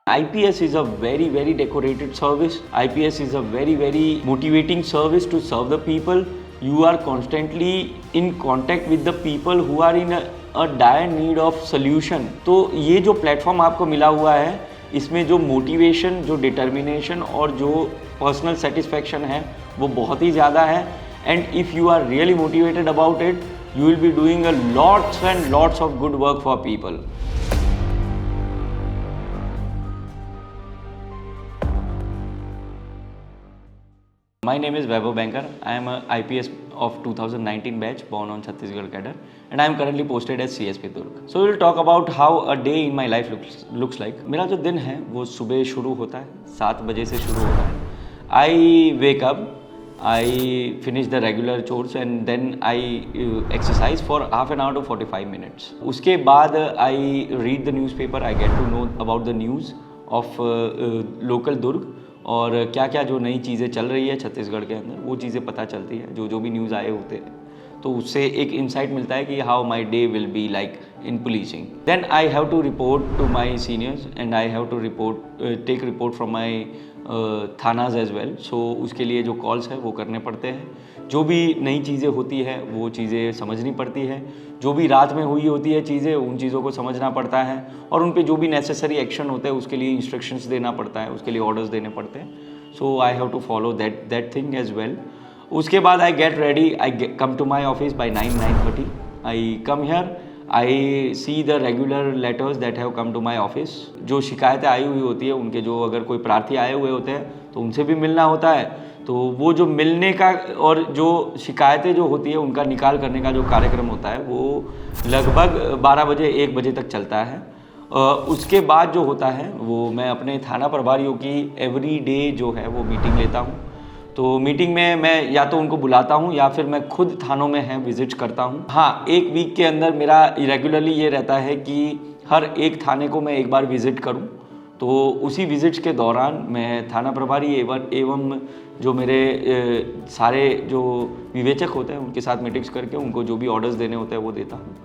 IPS is a very decorated service. IPS is a very motivating service to serve the people. You are constantly in contact with the people who are in a dire need of solution. तो ये जो platform आपको मिला हुआ है, इसमें जो motivation, जो डिटर्मिनेशन और जो पर्सनल सेटिस्फैक्शन है वो बहुत ही ज़्यादा है. And if you are really motivated about it, you will be doing a lots and lots of good work for people. My name is Vaibhav Bankar. I am a IPS of 2019 batch, born on Chhattisgarh cadre, and I am currently posted as CSP Durg. So we will talk about how a day in my life looks like. मेरा जो दिन है वो सुबह शुरू होता है, 7 बजे से शुरू होता है. I wake up, I finish the regular chores and then I exercise for half an hour to 45 minutes. उसके बाद I read the newspaper, I get to know about the news of local Durg और क्या क्या जो नई चीज़ें चल रही है छत्तीसगढ़ के अंदर, वो चीज़ें पता चलती है. जो भी न्यूज़ आए होते हैं तो उससे एक इंसाइट मिलता है कि how my day will be like in policing. Then I have to report to my seniors and I have to take report from my thanas as well. So उसके लिए जो कॉल्स है वो करने पड़ते हैं. जो भी नई चीज़ें होती है वो चीज़ें समझनी पड़ती है. जो भी रात में हुई होती है चीज़ें, उन चीज़ों को समझना पड़ता है और उन पे जो भी नेसेसरी एक्शन होता है उसके लिए इंस्ट्रक्शंस देना पड़ता है, उसके लिए ऑर्डर्स देने पड़ते हैं. So I have to follow that thing as well. उसके बाद I get ready, I come to my office by 9:30. I come here, I see the regular letters that have come to my office. जो शिकायतें आई हुई होती है उनके, जो अगर कोई प्रार्थी आए हुए होते हैं तो उनसे भी मिलना होता है. तो वो जो मिलने का और जो शिकायतें जो होती है उनका निकाल करने का जो कार्यक्रम होता है वो लगभग 12 बजे 1 बजे तक चलता है. उसके बाद जो होता है वो मैं अपने थाना प्रभारियों की एवरी डे जो है वो मीटिंग लेता हूँ. तो मीटिंग में मैं या तो उनको बुलाता हूँ या फिर मैं खुद थानों में विजिट करता हूँ. हाँ, एक वीक के अंदर मेरा रेगुलरली ये रहता है कि हर एक थाने को मैं एक बार विज़िट करूँ. तो उसी विज़िट्स के दौरान मैं थाना प्रभारी एवं जो मेरे सारे जो विवेचक होते हैं उनके साथ मीटिंग्स करके उनको जो भी ऑर्डर्स देने होते हैं वो देता हूँ.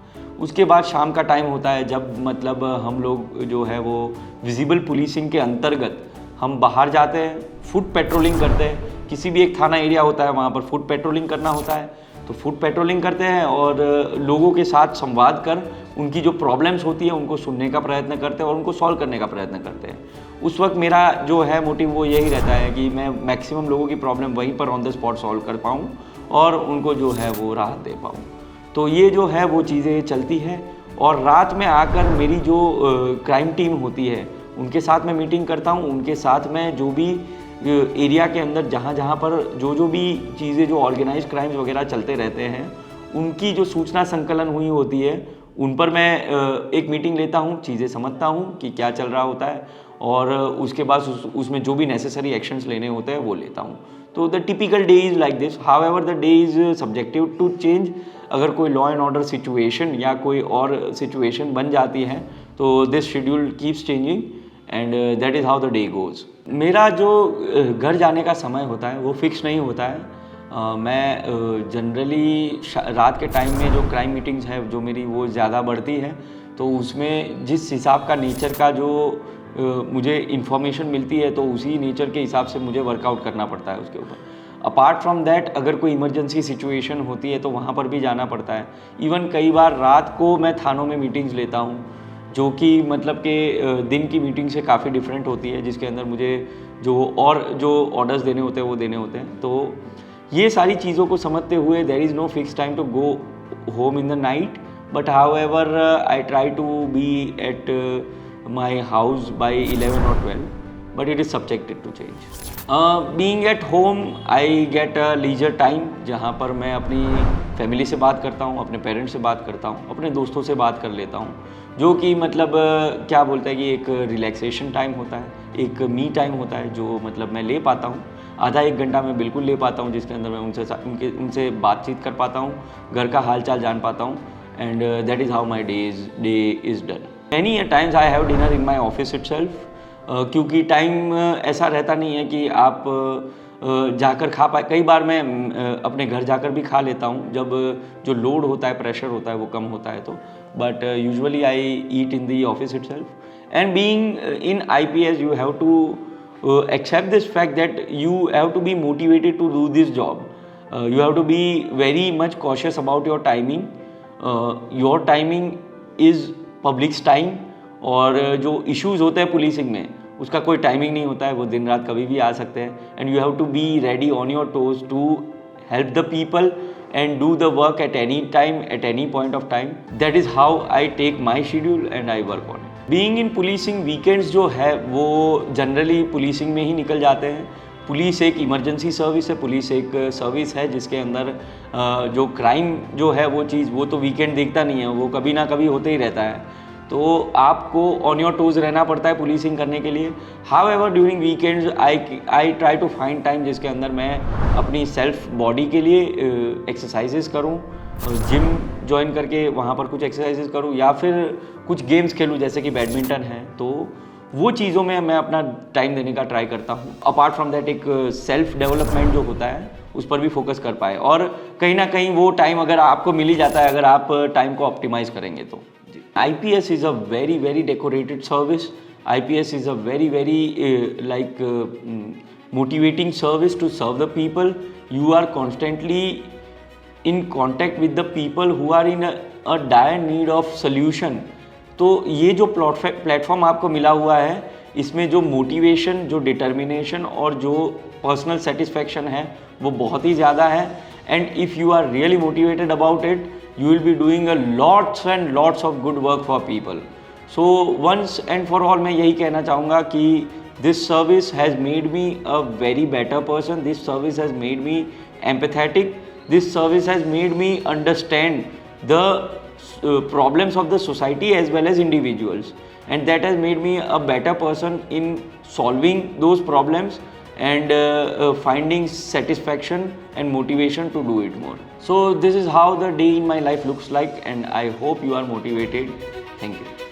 उसके बाद शाम का टाइम होता है जब मतलब हम लोग जो है वो विजिबल पुलिसिंग के अंतर्गत हम बाहर जाते हैं, फुट पेट्रोलिंग करते हैं. किसी भी एक थाना एरिया होता है वहाँ पर फुट पेट्रोलिंग करना होता है. तो फुट पेट्रोलिंग करते हैं और लोगों के साथ संवाद कर उनकी जो प्रॉब्लम्स होती है उनको सुनने का प्रयत्न करते हैं और उनको सॉल्व करने का प्रयत्न करते हैं. उस वक्त मेरा जो है मोटिव वो यही रहता है कि मैं मैक्सिमम लोगों की प्रॉब्लम वहीं पर ऑन द स्पॉट सॉल्व कर पाऊँ और उनको जो है वो राहत दे पाऊँ. तो ये जो है वो चीज़ें चलती है. और रात में आकर मेरी जो क्राइम टीम होती है उनके साथ मैं मीटिंग करता हूँ. उनके साथ में जो भी एरिया के अंदर जहाँ पर जो भी चीज़ें जो ऑर्गेनाइज क्राइम्स वगैरह चलते रहते हैं उनकी जो सूचना संकलन हुई होती है उन पर मैं एक मीटिंग लेता हूँ, चीज़ें समझता हूँ कि क्या चल रहा होता है और उसके बाद उसमें जो भी नेसेसरी एक्शंस लेने होते हैं वो लेता हूँ. तो the typical day is like this. However the day is subjective to change. अगर कोई लॉ एंड ऑर्डर सिचुएशन या कोई और सिचुएशन बन जाती है तो this schedule keeps changing and that is how the day goes. मेरा जो घर जाने का समय होता है वो फिक्स नहीं होता है. मैं जनरली रात के टाइम में जो क्राइम मीटिंग्स है जो मेरी वो ज़्यादा बढ़ती है. तो उसमें जिस हिसाब का नेचर का जो मुझे इन्फॉर्मेशन मिलती है तो उसी नेचर के हिसाब से मुझे वर्कआउट करना पड़ता है उसके ऊपर. अपार्ट फ्रॉम दैट अगर कोई इमरजेंसी सिचुएशन होती है तो वहाँ पर भी जाना पड़ता है. इवन कई बार रात को मैं थानों में मीटिंग्स लेता हूँ जो कि मतलब कि दिन की मीटिंग से काफ़ी डिफरेंट होती है, जिसके अंदर मुझे जो ऑर्डर्स देने होते हैं वो देने होते हैं. तो ये सारी चीज़ों को समझते हुए there is no fix time to go home in the night. But however I try to be at my house by 11 or 12, but it is subjected to change. Being at home, I get a leisure time जहाँ पर मैं अपनी family से बात करता हूँ, अपने parents से बात करता हूँ, अपने दोस्तों से बात कर लेता हूँ. जो कि मतलब क्या बोलते हैं कि एक रिलैक्सेशन टाइम होता है, एक मी टाइम होता है जो मतलब मैं ले पाता हूँ. आधा 1 घंटा मैं बिल्कुल ले पाता हूँ जिसके अंदर मैं उनसे बातचीत कर पाता हूँ, घर का हाल चाल जान पाता हूँ. And that is how my day is done. Many times I have dinner in my office itself. क्योंकि टाइम ऐसा रहता नहीं है कि आप जाकर खा पाए. कई बार मैं अपने घर जाकर भी खा लेता हूँ जब जो लोड होता है, प्रेशर होता है वो कम होता है तो. But usually I eat in the office itself. And being in IPS, you have to accept this fact that you have to be motivated to do this job. You have to be very much cautious about your timing. Your timing is publics time, और जो issues होते हैं policing में उसका कोई timing नहीं होता है, वो दिन रात कभी भी आ सकते हैं. And you have to be ready on your toes to help the people and do the work at any time, at any point of time. That is how I take my schedule and I work on it. Being in policing, weekends जो है वो generally policing में ही निकल जाते हैं. Police एक emergency service है, police एक सर्विस है जिसके अंदर जो क्राइम जो है वो चीज़ वो तो वीकेंड देखता नहीं है, वो कभी ना कभी होते ही रहता है. तो आपको ऑन योर टोज रहना पड़ता है पुलिसिंग करने के लिए. However during weekends I try to find time जिसके अंदर मैं अपनी सेल्फ बॉडी के लिए एक्सरसाइजेस करूं, जिम ज्वाइन करके वहाँ पर कुछ एक्सरसाइजेस करूं, या फिर कुछ गेम्स खेलूं जैसे कि बैडमिंटन है. तो वो चीज़ों में मैं अपना टाइम देने का ट्राई करता हूँ. अपार्ट फ्रॉम दैट एक सेल्फ डेवलपमेंट जो होता है उस पर भी फोकस कर पाए, और कहीं ना कहीं वो टाइम अगर आपको मिल ही जाता है अगर आप टाइम को ऑप्टिमाइज करेंगे तो. IPS is a very very decorated service. IPS is a very very motivating service to serve the people. You are constantly in contact with the people who are in a dire need of solution. तो ये जो platform आपको मिला हुआ है इसमें जो motivation, जो डिटर्मिनेशन और जो पर्सनल सेटिस्फैक्शन है वो बहुत ही ज़्यादा है. And if you are really motivated about it, you will be doing a lots and lots of good work for people. So once and for all मैं यही कहना चाहूँगा कि this service has made me a very better person. This service has made me empathetic. This service has made me understand the problems of the society as well as individuals, and that has made me a better person in solving those problems and finding satisfaction and motivation to do it more. So this is how the day in my life looks like, and I hope you are motivated. Thank you.